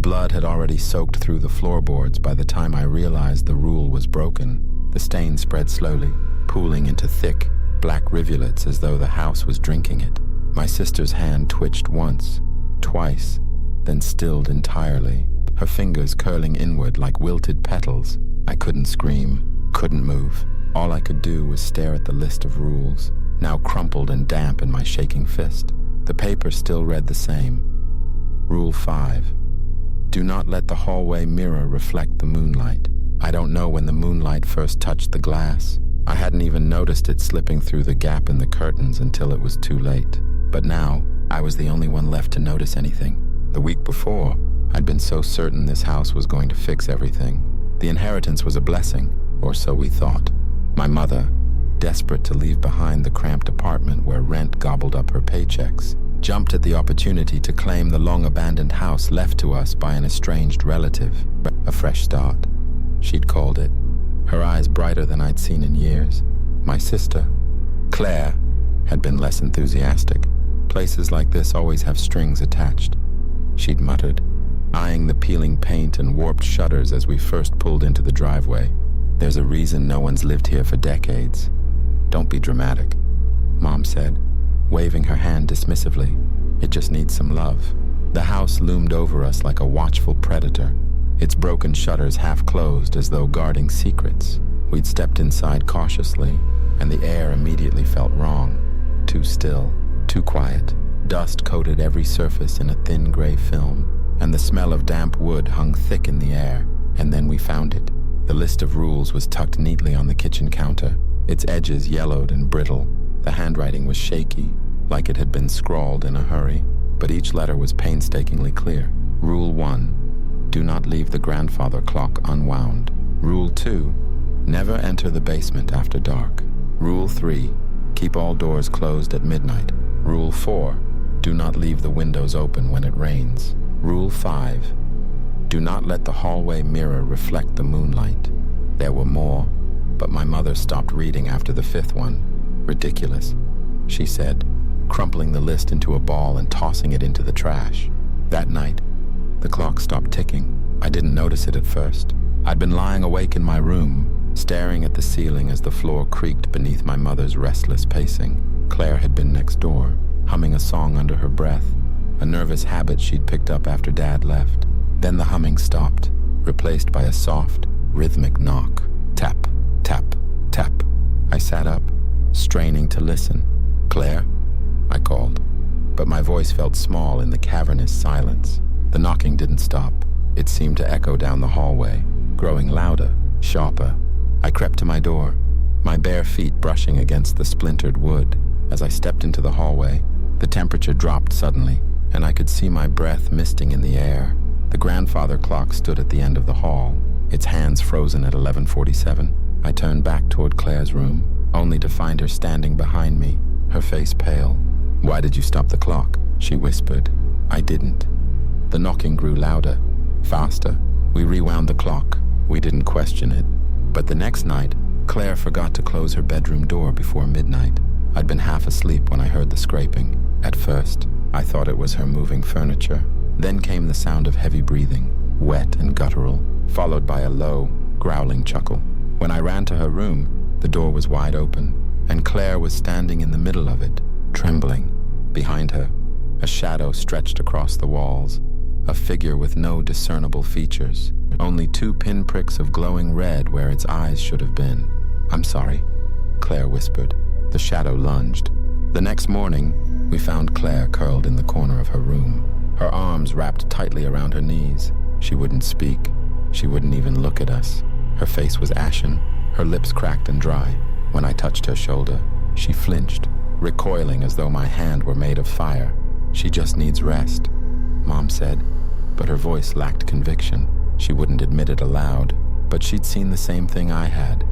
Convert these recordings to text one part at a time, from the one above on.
blood had already soaked through the floorboards by the time I realized the rule was broken. The stain spread slowly, pooling into thick, black rivulets as though the house was drinking it. My sister's hand twitched once, twice, then stilled entirely, her fingers curling inward like wilted petals. I couldn't scream, couldn't move. All I could do was stare at the list of rules, now crumpled and damp in my shaking fist. The paper still read the same. Rule 5. Do not let the hallway mirror reflect the moonlight. I don't know when the moonlight first touched the glass. I hadn't even noticed it slipping through the gap in the curtains until it was too late. But now, I was the only one left to notice anything. The week before, I'd been so certain this house was going to fix everything. The inheritance was a blessing, or so we thought. My mother, desperate to leave behind the cramped apartment where rent gobbled up her paychecks, jumped at the opportunity to claim the long-abandoned house left to us by an estranged relative. A fresh start, she'd called it, her eyes brighter than I'd seen in years. My sister, Claire, had been less enthusiastic. Places like this always have strings attached, she'd muttered, eyeing the peeling paint and warped shutters as we first pulled into the driveway. There's a reason no one's lived here for decades. Don't be dramatic, Mom said, waving her hand dismissively. It just needs some love. The house loomed over us like a watchful predator, its broken shutters half closed as though guarding secrets. We'd stepped inside cautiously, and the air immediately felt wrong. Too still, too quiet. Dust coated every surface in a thin gray film, and the smell of damp wood hung thick in the air. And then we found it. The list of rules was tucked neatly on the kitchen counter, its edges yellowed and brittle. The handwriting was shaky, like it had been scrawled in a hurry, but each letter was painstakingly clear. Rule 1, do not leave the grandfather clock unwound. Rule 2, never enter the basement after dark. Rule 3, keep all doors closed at midnight. Rule 4, do not leave the windows open when it rains. Rule 5, do not let the hallway mirror reflect the moonlight. There were more, but my mother stopped reading after the 5th one. Ridiculous, she said, crumpling the list into a ball and tossing it into the trash. That night, the clock stopped ticking. I didn't notice it at first. I'd been lying awake in my room, staring at the ceiling as the floor creaked beneath my mother's restless pacing. Claire had been next door, humming a song under her breath, a nervous habit she'd picked up after Dad left. Then the humming stopped, replaced by a soft, rhythmic knock. Tap, tap, tap. I sat up, straining to listen. Claire? I called, but my voice felt small in the cavernous silence. The knocking didn't stop. It seemed to echo down the hallway, growing louder, sharper. I crept to my door, my bare feet brushing against the splintered wood. As I stepped into the hallway, the temperature dropped suddenly, and I could see my breath misting in the air. The grandfather clock stood at the end of the hall, its hands frozen at 11:47. I turned back toward Claire's room, only to find her standing behind me, her face pale. "Why did you stop the clock?" she whispered. I didn't. The knocking grew louder, faster. We rewound the clock. We didn't question it. But the next night, Claire forgot to close her bedroom door before midnight. I'd been half asleep when I heard the scraping. At first, I thought it was her moving furniture. Then came the sound of heavy breathing, wet and guttural, followed by a low, growling chuckle. When I ran to her room, the door was wide open, and Claire was standing in the middle of it, trembling. Behind her, a shadow stretched across the walls, a figure with no discernible features, only 2 pinpricks of glowing red where its eyes should have been. "I'm sorry," Claire whispered. The shadow lunged. The next morning, we found Claire curled in the corner of her room, her arms wrapped tightly around her knees. She wouldn't speak. She wouldn't even look at us. Her face was ashen, her lips cracked and dry. When I touched her shoulder, she flinched, recoiling as though my hand were made of fire. "She just needs rest," Mom said, but her voice lacked conviction. She wouldn't admit it aloud, but she'd seen the same thing I had.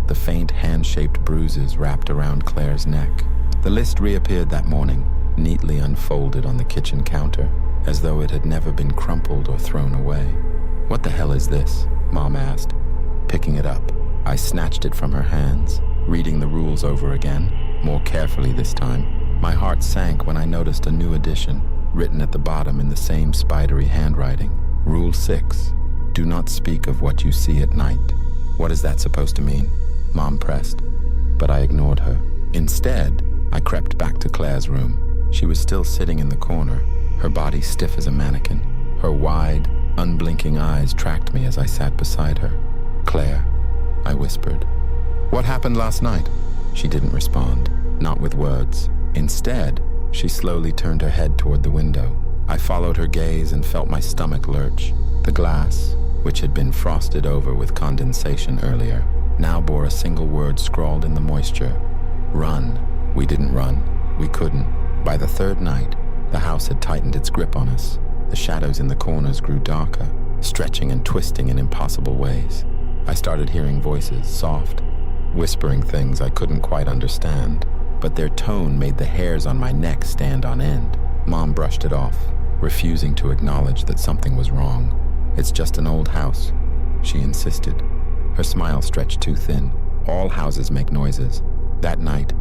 The faint hand-shaped bruises wrapped around Claire's neck. The list reappeared that morning, neatly unfolded on the kitchen counter, as though it had never been crumpled or thrown away. "What the hell is this?" Mom asked, picking it up. I snatched it from her hands, reading the rules over again, more carefully this time. My heart sank when I noticed a new addition, written at the bottom in the same spidery handwriting. Rule 6. Do not speak of what you see at night. What is that supposed to mean? Mom pressed, but I ignored her. Instead, I crept back to Claire's room. She was still sitting in the corner, her body stiff as a mannequin. Her wide, unblinking eyes tracked me as I sat beside her. "Claire," I whispered. "What happened last night?" She didn't respond, not with words. Instead, she slowly turned her head toward the window. I followed her gaze and felt my stomach lurch. The glass, which had been frosted over with condensation earlier, now bore a single word scrawled in the moisture: run. We didn't run. We couldn't. By the third night, the house had tightened its grip on us. The shadows in the corners grew darker, stretching and twisting in impossible ways. I started hearing voices, soft, whispering things I couldn't quite understand, but their tone made the hairs on my neck stand on end. Mom brushed it off, refusing to acknowledge that something was wrong. "It's just an old house," she insisted. Her smile stretched too thin. "All houses make noises." That night,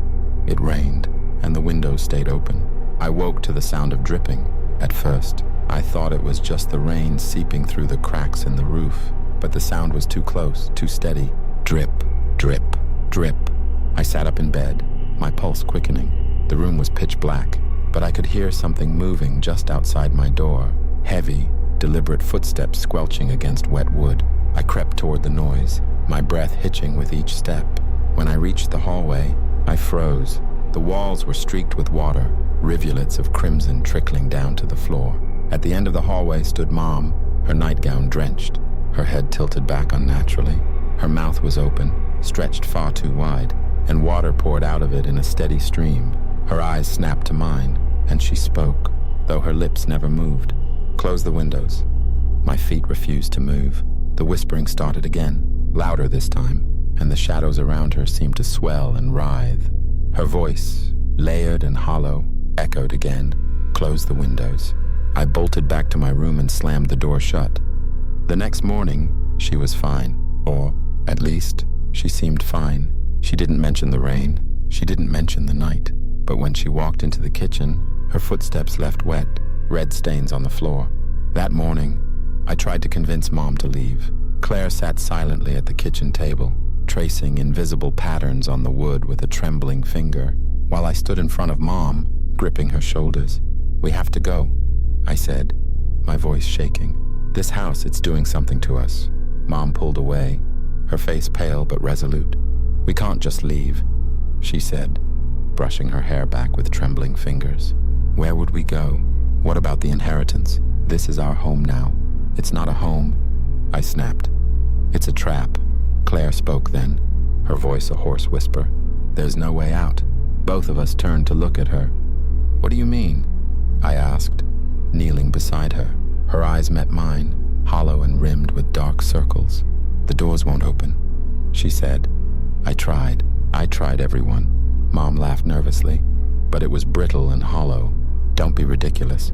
it rained, and the windows stayed open. I woke to the sound of dripping. At first, I thought it was just the rain seeping through the cracks in the roof, but the sound was too close, too steady. Drip, drip, drip. I sat up in bed, my pulse quickening. The room was pitch black, but I could hear something moving just outside my door. Heavy, deliberate footsteps squelching against wet wood. I crept toward the noise, my breath hitching with each step. When I reached the hallway, I froze. The walls were streaked with water, rivulets of crimson trickling down to the floor. At the end of the hallway stood Mom, her nightgown drenched, her head tilted back unnaturally. Her mouth was open, stretched far too wide, and water poured out of it in a steady stream. Her eyes snapped to mine, and she spoke, though her lips never moved. "Close the windows." My feet refused to move. The whispering started again, louder this time, and the shadows around her seemed to swell and writhe. Her voice, layered and hollow, echoed again. "Close the windows." I bolted back to my room and slammed the door shut. The next morning, she was fine. Or, at least, she seemed fine. She didn't mention the rain. She didn't mention the night. But when she walked into the kitchen, her footsteps left wet, red stains on the floor. That morning, I tried to convince Mom to leave. Claire sat silently at the kitchen table, tracing invisible patterns on the wood with a trembling finger, while I stood in front of Mom, gripping her shoulders. "We have to go," I said, my voice shaking. "This house, it's doing something to us." Mom pulled away, her face pale but resolute. "We can't just leave," she said, brushing her hair back with trembling fingers. "Where would we go? What about the inheritance? This is our home now." "It's not a home," I snapped. "It's a trap." Claire spoke then, her voice a hoarse whisper. "There's no way out." Both of us turned to look at her. "What do you mean?" I asked, kneeling beside her. Her eyes met mine, hollow and rimmed with dark circles. "The doors won't open," she said. I tried everyone." Mom laughed nervously, "but it was brittle and hollow." "Don't be ridiculous,"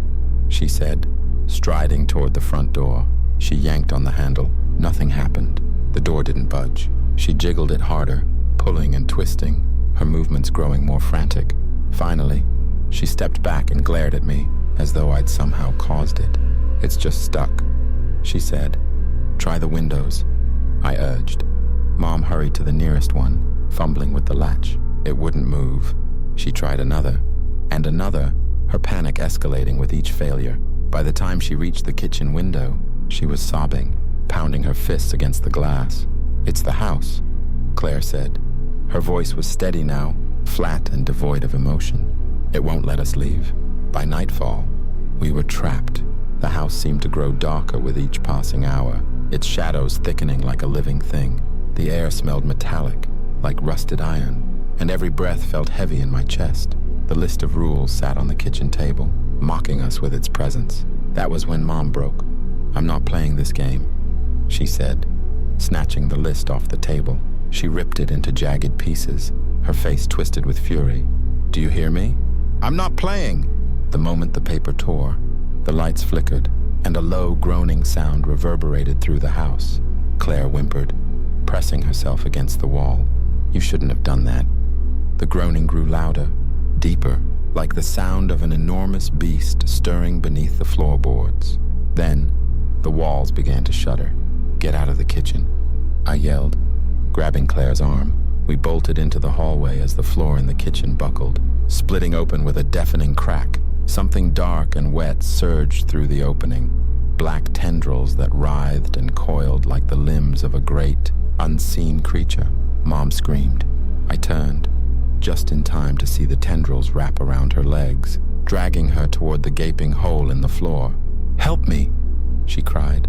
she said, striding toward the front door. She yanked on the handle. Nothing happened. The door didn't budge. She jiggled it harder, pulling and twisting, her movements growing more frantic. Finally, she stepped back and glared at me, as though I'd somehow caused it. "It's just stuck," she said. "Try the windows," I urged. Mom hurried to the nearest one, fumbling with the latch. It wouldn't move. She tried another, and another, her panic escalating with each failure. By the time she reached the kitchen window, she was sobbing, pounding her fists against the glass. "It's the house," Claire said. Her voice was steady now, flat and devoid of emotion. "It won't let us leave." By nightfall, we were trapped. The house seemed to grow darker with each passing hour, its shadows thickening like a living thing. The air smelled metallic, like rusted iron, and every breath felt heavy in my chest. The list of rules sat on the kitchen table, mocking us with its presence. That was when Mom broke. "I'm not playing this game," she said, snatching the list off the table. She ripped it into jagged pieces, her face twisted with fury. "Do you hear me? I'm not playing!" The moment the paper tore, the lights flickered, and a low, groaning sound reverberated through the house. Claire whimpered, pressing herself against the wall. "You shouldn't have done that." The groaning grew louder, deeper, like the sound of an enormous beast stirring beneath the floorboards. Then, The walls began to shudder. "Get out of the kitchen," I yelled, grabbing Claire's arm. We bolted into the hallway as the floor in the kitchen buckled, splitting open with a deafening crack. Something dark and wet surged through the opening, black tendrils that writhed and coiled like the limbs of a great, unseen creature. Mom screamed. I turned, just in time to see the tendrils wrap around her legs, dragging her toward the gaping hole in the floor. "Help me!" she cried,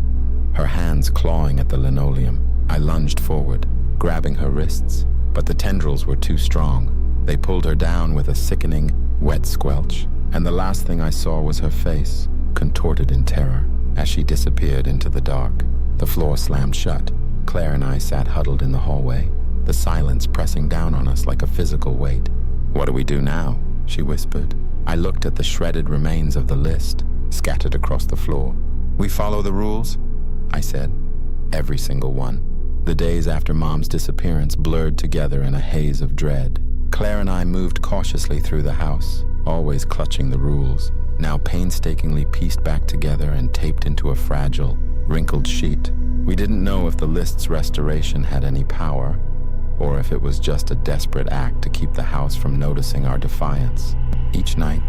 her hands clawing at the linoleum. I lunged forward, grabbing her wrists, but the tendrils were too strong. They pulled her down with a sickening, wet squelch, and the last thing I saw was her face, contorted in terror, as she disappeared into the dark. The floor slammed shut. Claire and I sat huddled in the hallway, the silence pressing down on us like a physical weight. "What do we do now?" she whispered. I looked at the shredded remains of the list, scattered across the floor. "We follow the rules?" I said. "Every single one." The days after Mom's disappearance blurred together in a haze of dread. Claire and I moved cautiously through the house, always clutching the rules, now painstakingly pieced back together and taped into a fragile, wrinkled sheet. We didn't know if the list's restoration had any power, or if it was just a desperate act to keep the house from noticing our defiance. Each night,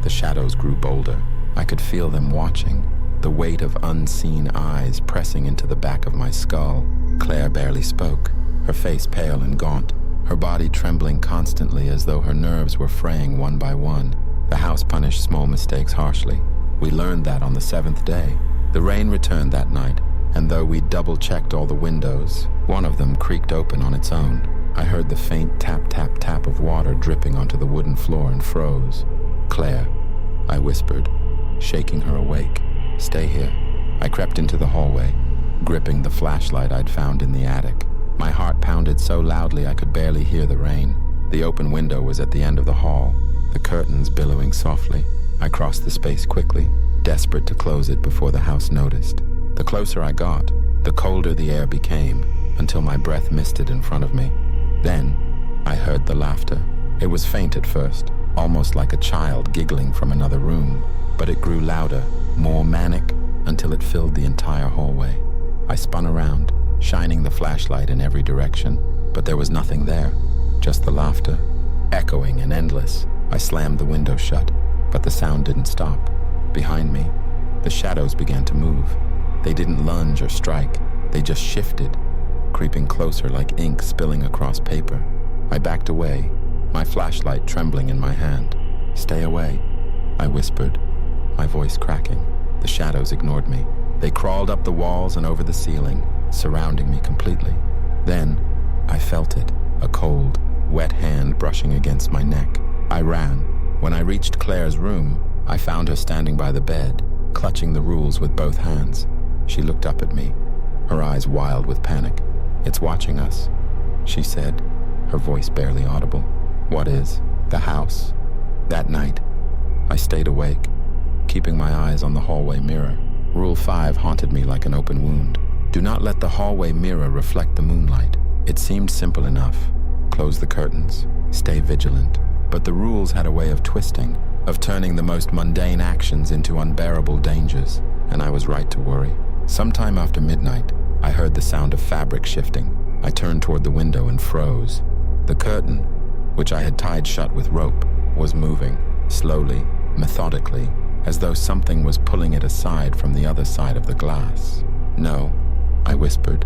the shadows grew bolder. I could feel them watching, the weight of unseen eyes pressing into the back of my skull. Claire barely spoke, her face pale and gaunt, her body trembling constantly as though her nerves were fraying one by one. The house punished small mistakes harshly. We learned that on the 7th day. The rain returned that night, and though we double-checked all the windows, one of them creaked open on its own. I heard the faint tap-tap-tap of water dripping onto the wooden floor and froze. "Claire," I whispered, shaking her awake. "Stay here." I crept into the hallway, gripping the flashlight I'd found in the attic. My heart pounded so loudly I could barely hear the rain. The open window was at the end of the hall, the curtains billowing softly. I crossed the space quickly, desperate to close it before the house noticed. The closer I got, the colder the air became, until my breath misted in front of me. Then, I heard the laughter. It was faint at first, almost like a child giggling from another room, but it grew louder, more manic, until it filled the entire hallway. I spun around, shining the flashlight in every direction, but there was nothing there, just the laughter, echoing and endless. I slammed the window shut, but the sound didn't stop. Behind me, the shadows began to move. They didn't lunge or strike, they just shifted, creeping closer like ink spilling across paper. I backed away, my flashlight trembling in my hand. "Stay away," I whispered, my voice cracking. The shadows ignored me. They crawled up the walls and over the ceiling, surrounding me completely. Then, I felt it, a cold, wet hand brushing against my neck. I ran. When I reached Claire's room, I found her standing by the bed, clutching the rules with both hands. She looked up at me, her eyes wild with panic. "It's watching us," she said, her voice barely audible. "What is?" "The house." That night, I stayed awake, keeping my eyes on the hallway mirror. Rule 5 haunted me like an open wound. Do not let the hallway mirror reflect the moonlight. It seemed simple enough. Close the curtains, stay vigilant. But the rules had a way of twisting, of turning the most mundane actions into unbearable dangers, and I was right to worry. Sometime after midnight, I heard the sound of fabric shifting. I turned toward the window and froze. The curtain, which I had tied shut with rope, was moving, slowly, methodically, as though something was pulling it aside from the other side of the glass. "No," I whispered,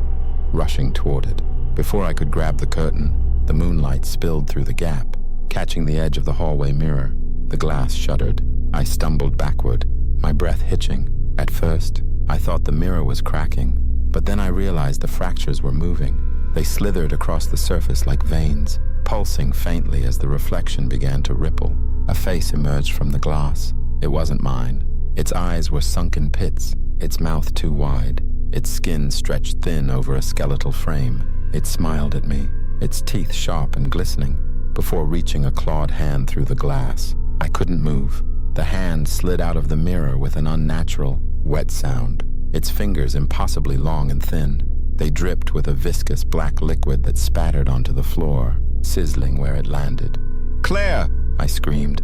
rushing toward it. Before I could grab the curtain, the moonlight spilled through the gap, catching the edge of the hallway mirror. The glass shuddered. I stumbled backward, my breath hitching. At first, I thought the mirror was cracking, but then I realized the fractures were moving. They slithered across the surface like veins, pulsing faintly as the reflection began to ripple. A face emerged from the glass. It wasn't mine. Its eyes were sunken pits, its mouth too wide, its skin stretched thin over a skeletal frame. It smiled at me, its teeth sharp and glistening, before reaching a clawed hand through the glass. I couldn't move. The hand slid out of the mirror with an unnatural, wet sound, its fingers impossibly long and thin. They dripped with a viscous black liquid that spattered onto the floor, sizzling where it landed. "Claire!" I screamed,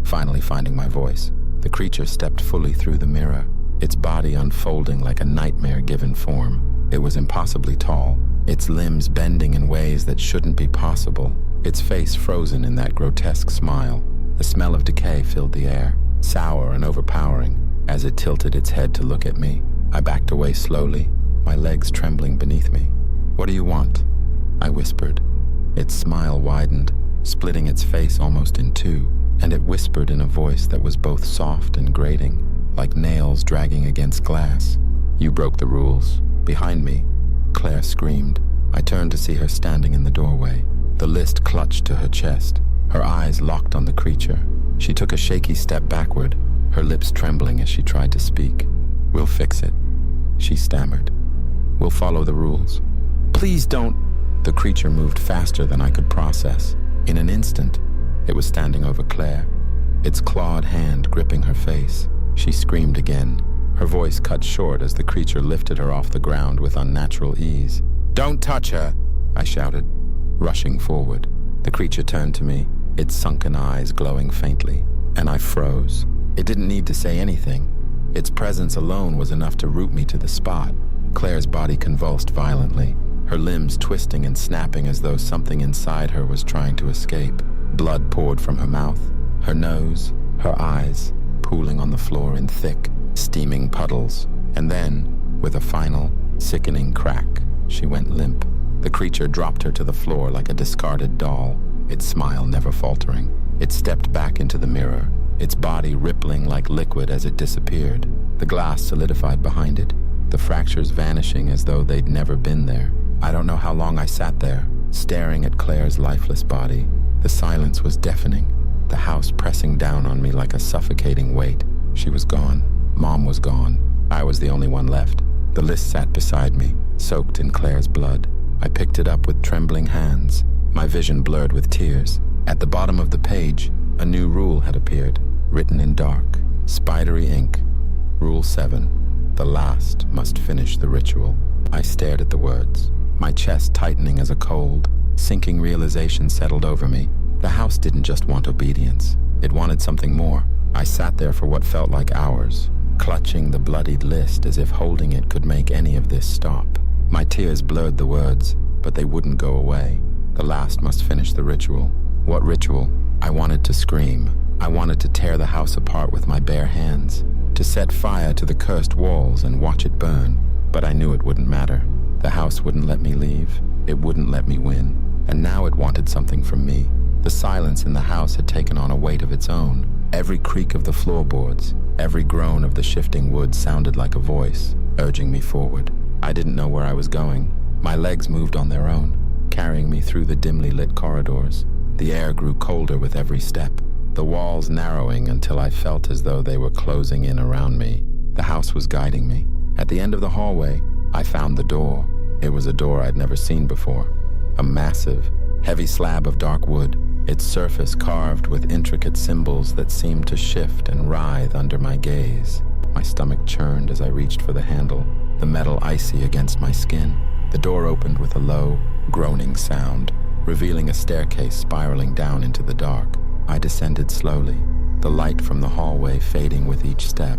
finally finding my voice. The creature stepped fully through the mirror. its body unfolding like a nightmare-given form. It was impossibly tall, its limbs bending in ways that shouldn't be possible, its face frozen in that grotesque smile. The smell of decay filled the air, sour and overpowering, as it tilted its head to look at me. I backed away slowly, my legs trembling beneath me. "What do you want?" I whispered. Its smile widened, splitting its face almost in two, and it whispered in a voice that was both soft and grating, like nails dragging against glass. "You broke the rules." Behind me, Claire screamed. I turned to see her standing in the doorway, the list clutched to her chest, her eyes locked on the creature. She took a shaky step backward, her lips trembling as she tried to speak. "We'll fix it," she stammered. "We'll follow the rules." "Please don't." The creature moved faster than I could process. In an instant, it was standing over Claire, its clawed hand gripping her face. She screamed again, her voice cut short as the creature lifted her off the ground with unnatural ease. "Don't touch her!" I shouted, rushing forward. The creature turned to me, its sunken eyes glowing faintly, and I froze. It didn't need to say anything. Its presence alone was enough to root me to the spot. Claire's body convulsed violently, her limbs twisting and snapping as though something inside her was trying to escape. Blood poured from her mouth, her nose, her eyes, pooling on the floor in thick, steaming puddles. And then, with a final, sickening crack, she went limp. The creature dropped her to the floor like a discarded doll, its smile never faltering. It stepped back into the mirror, its body rippling like liquid as it disappeared. The glass solidified behind it, the fractures vanishing as though they'd never been there. I don't know how long I sat there, staring at Claire's lifeless body. The silence was deafening, the house pressing down on me like a suffocating weight. She was gone. Mom was gone. I was the only one left. The list sat beside me, soaked in Claire's blood. I picked it up with trembling hands, my vision blurred with tears. At the bottom of the page, a new rule had appeared, written in dark, spidery ink. Rule 7. The last must finish the ritual. I stared at the words, my chest tightening as a cold, sinking realization settled over me. The house didn't just want obedience. It wanted something more. I sat there for what felt like hours, clutching the bloodied list as if holding it could make any of this stop. My tears blurred the words, but they wouldn't go away. The last must finish the ritual. What ritual? I wanted to scream. I wanted to tear the house apart with my bare hands, to set fire to the cursed walls and watch it burn. But I knew it wouldn't matter. The house wouldn't let me leave. It wouldn't let me win. And now it wanted something from me. The silence in the house had taken on a weight of its own. Every creak of the floorboards, every groan of the shifting wood sounded like a voice, urging me forward. I didn't know where I was going. My legs moved on their own, carrying me through the dimly lit corridors. The air grew colder with every step, the walls narrowing until I felt as though they were closing in around me. The house was guiding me. At the end of the hallway, I found the door. It was a door I'd never seen before. A massive, heavy slab of dark wood, its surface carved with intricate symbols that seemed to shift and writhe under my gaze. My stomach churned as I reached for the handle, the metal icy against my skin. The door opened with a low, groaning sound, revealing a staircase spiraling down into the dark. I descended slowly, the light from the hallway fading with each step.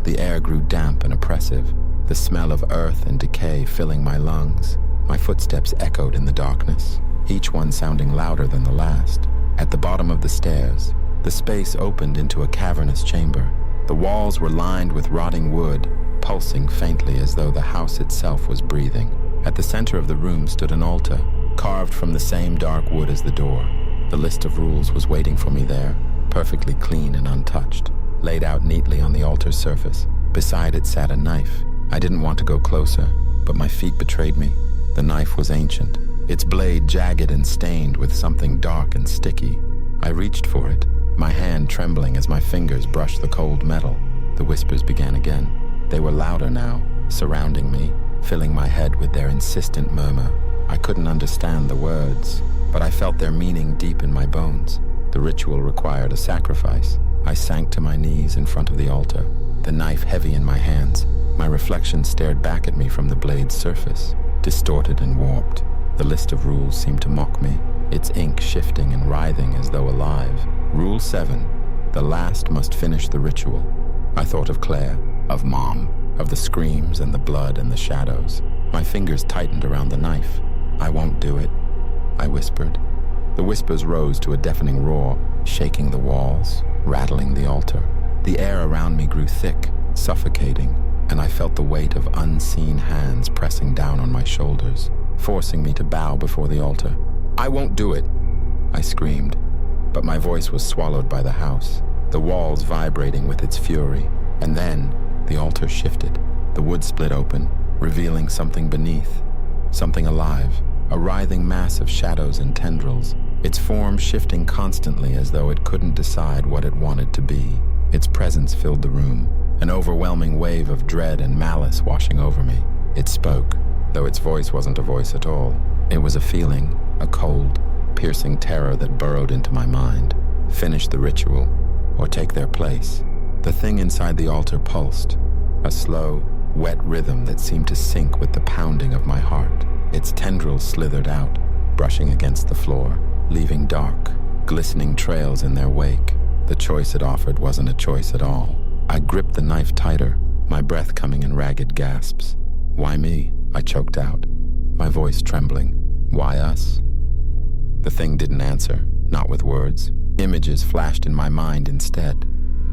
The air grew damp and oppressive, the smell of earth and decay filling my lungs. My footsteps echoed in the darkness, each one sounding louder than the last. At the bottom of the stairs, the space opened into a cavernous chamber. The walls were lined with rotting wood, pulsing faintly as though the house itself was breathing. At the center of the room stood an altar, carved from the same dark wood as the door. The list of rules was waiting for me there, perfectly clean and untouched, laid out neatly on the altar's surface. Beside it sat a knife. I didn't want to go closer, but my feet betrayed me. The knife was ancient, its blade jagged and stained with something dark and sticky. I reached for it, my hand trembling as my fingers brushed the cold metal. The whispers began again. They were louder now, surrounding me, filling my head with their insistent murmur. I couldn't understand the words, but I felt their meaning deep in my bones. The ritual required a sacrifice. I sank to my knees in front of the altar, the knife heavy in my hands. My reflection stared back at me from the blade's surface, distorted and warped. The list of rules seemed to mock me, its ink shifting and writhing as though alive. Rule 7. The last must finish the ritual. I thought of Claire, of Mom, of the screams and the blood and the shadows. My fingers tightened around the knife. "I won't do it," I whispered. The whispers rose to a deafening roar, shaking the walls, rattling the altar. The air around me grew thick, suffocating, and I felt the weight of unseen hands pressing down on my shoulders, forcing me to bow before the altar. "I won't do it," I screamed, but my voice was swallowed by the house, the walls vibrating with its fury. And then the altar shifted. The wood split open, revealing something beneath, something alive, a writhing mass of shadows and tendrils, its form shifting constantly as though it couldn't decide what it wanted to be. Its presence filled the room, an overwhelming wave of dread and malice washing over me. It spoke, though its voice wasn't a voice at all. It was a feeling, a cold, piercing terror that burrowed into my mind. Finish the ritual, or take their place. The thing inside the altar pulsed, a slow, wet rhythm that seemed to sync with the pounding of my heart. Its tendrils slithered out, brushing against the floor, leaving dark, glistening trails in their wake. The choice it offered wasn't a choice at all. I gripped the knife tighter, my breath coming in ragged gasps. "Why me?" I choked out, my voice trembling. "Why us?" The thing didn't answer, not with words. Images flashed in my mind instead.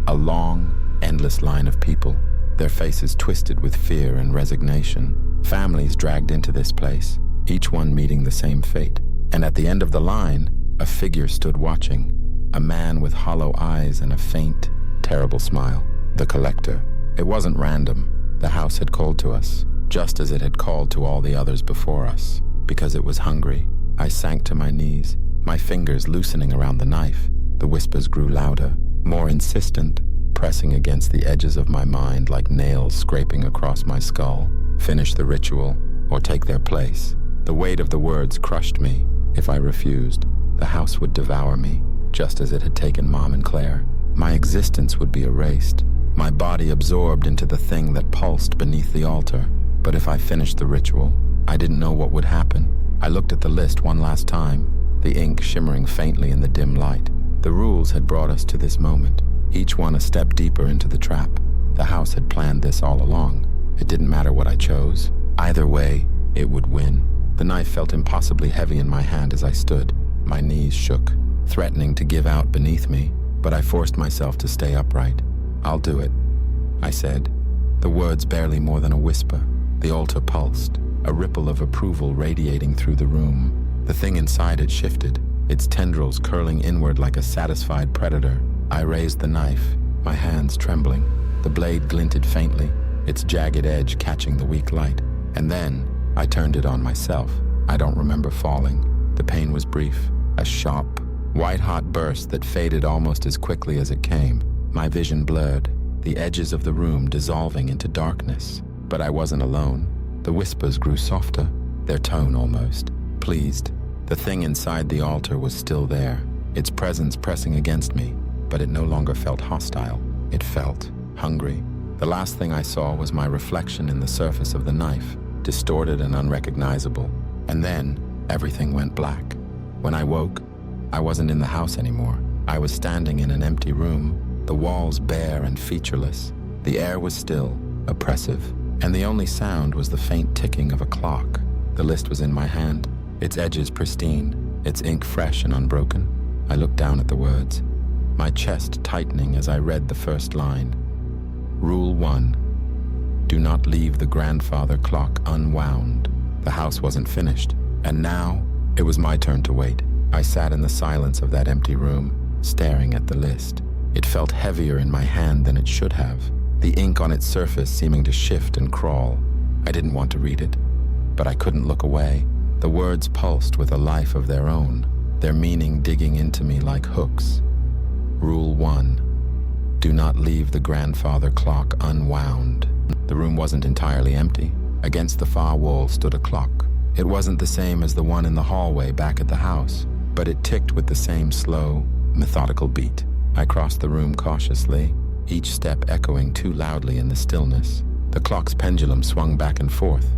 A long, endless line of people, their faces twisted with fear and resignation. Families dragged into this place, each one meeting the same fate. And at the end of the line, a figure stood watching, a man with hollow eyes and a faint, terrible smile. The collector. It wasn't random. The house had called to us, just as it had called to all the others before us. Because it was hungry, I sank to my knees, my fingers loosening around the knife. The whispers grew louder, more insistent, pressing against the edges of my mind like nails scraping across my skull. Finish the ritual, or take their place. The weight of the words crushed me. If I refused, the house would devour me, just as it had taken Mom and Claire. My existence would be erased, my body absorbed into the thing that pulsed beneath the altar. But if I finished the ritual, I didn't know what would happen. I looked at the list one last time, the ink shimmering faintly in the dim light. The rules had brought us to this moment, each one a step deeper into the trap. The house had planned this all along. It didn't matter what I chose. Either way, it would win. The knife felt impossibly heavy in my hand as I stood. My knees shook, threatening to give out beneath me, but I forced myself to stay upright. "I'll do it," I said, the words barely more than a whisper. The altar pulsed, a ripple of approval radiating through the room. The thing inside it shifted, its tendrils curling inward like a satisfied predator. I raised the knife, my hands trembling. The blade glinted faintly, its jagged edge catching the weak light. And then, I turned it on myself. I don't remember falling. The pain was brief, a sharp, white-hot burst that faded almost as quickly as it came. My vision blurred, the edges of the room dissolving into darkness. But I wasn't alone. The whispers grew softer, their tone almost pleased. The thing inside the altar was still there, its presence pressing against me, but it no longer felt hostile. It felt hungry. The last thing I saw was my reflection in the surface of the knife, distorted and unrecognizable. And then, everything went black. When I woke, I wasn't in the house anymore. I was standing in an empty room, the walls bare and featureless. The air was still, oppressive, and the only sound was the faint ticking of a clock. The list was in my hand, its edges pristine, its ink fresh and unbroken. I looked down at the words, my chest tightening as I read the first line. Rule 1. Do not leave the grandfather clock unwound. The house wasn't finished, and now it was my turn to wait. I sat in the silence of that empty room, staring at the list. It felt heavier in my hand than it should have, the ink on its surface seeming to shift and crawl. I didn't want to read it, but I couldn't look away. The words pulsed with a life of their own, their meaning digging into me like hooks. Rule 1. Do not leave the grandfather clock unwound. The room wasn't entirely empty. Against the far wall stood a clock. It wasn't the same as the one in the hallway back at the house, but it ticked with the same slow, methodical beat. I crossed the room cautiously, each step echoing too loudly in the stillness. The clock's pendulum swung back and forth,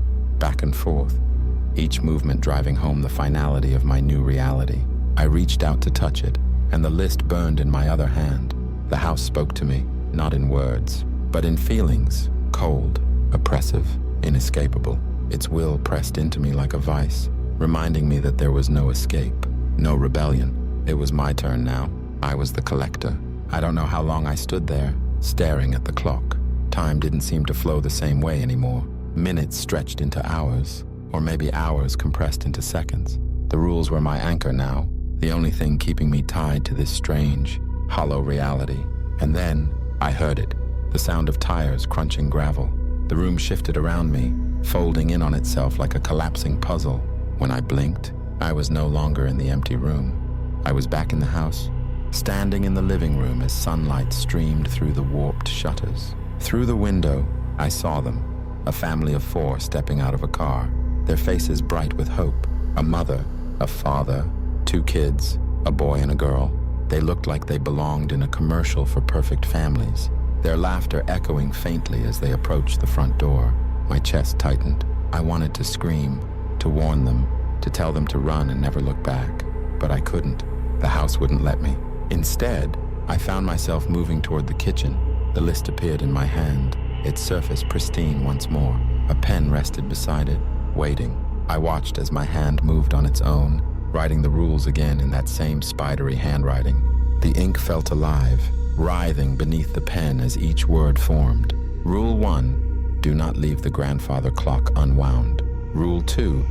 each movement driving home the finality of my new reality. I reached out to touch it, and the list burned in my other hand. The house spoke to me, not in words, but in feelings, cold, oppressive, inescapable. Its will pressed into me like a vice, reminding me that there was no escape, no rebellion. It was my turn now. I was the collector. I don't know how long I stood there, staring at the clock. Time didn't seem to flow the same way anymore. Minutes stretched into hours, or maybe hours compressed into seconds. The rules were my anchor now, the only thing keeping me tied to this strange, hollow reality. And then I heard it, the sound of tires crunching gravel. The room shifted around me, folding in on itself like a collapsing puzzle. When I blinked, I was no longer in the empty room. I was back in the house, standing in the living room as sunlight streamed through the warped shutters. Through the window, I saw them, a family of 4 stepping out of a car, their faces bright with hope. A mother, a father, 2 kids, a boy and a girl. They looked like they belonged in a commercial for perfect families, their laughter echoing faintly as they approached the front door. My chest tightened. I wanted to scream, to warn them, to tell them to run and never look back, but I couldn't. The house wouldn't let me. Instead, I found myself moving toward the kitchen. The list appeared in my hand, its surface pristine once more. A pen rested beside it, waiting. I watched as my hand moved on its own, writing the rules again in that same spidery handwriting. The ink felt alive, writhing beneath the pen as each word formed. Rule 1, do not leave the grandfather clock unwound. Rule 2,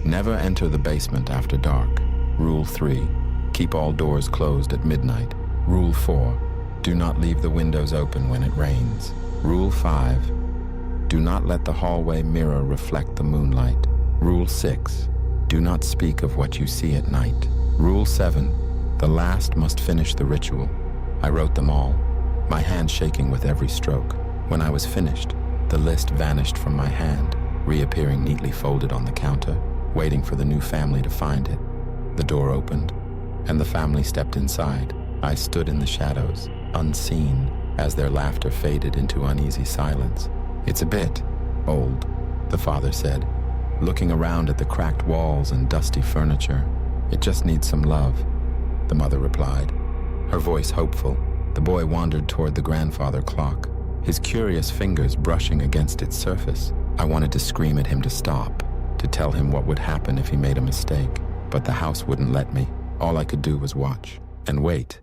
never enter the basement after dark. Rule 3, keep all doors closed at midnight. Rule 4, do not leave the windows open when it rains. Rule 5, do not let the hallway mirror reflect the moonlight. Rule 6, do not speak of what you see at night. Rule 7, the last must finish the ritual. I wrote them all, my hand shaking with every stroke. When I was finished, the list vanished from my hand, reappearing neatly folded on the counter, waiting for the new family to find it. The door opened, and the family stepped inside. I stood in the shadows, unseen, as their laughter faded into uneasy silence. It's a bit old, the father said, looking around at the cracked walls and dusty furniture. It just needs some love, the mother replied, her voice hopeful. The boy wandered toward the grandfather clock, his curious fingers brushing against its surface. I wanted to scream at him to stop, to tell him what would happen if he made a mistake, but the house wouldn't let me. All I could do was watch and wait.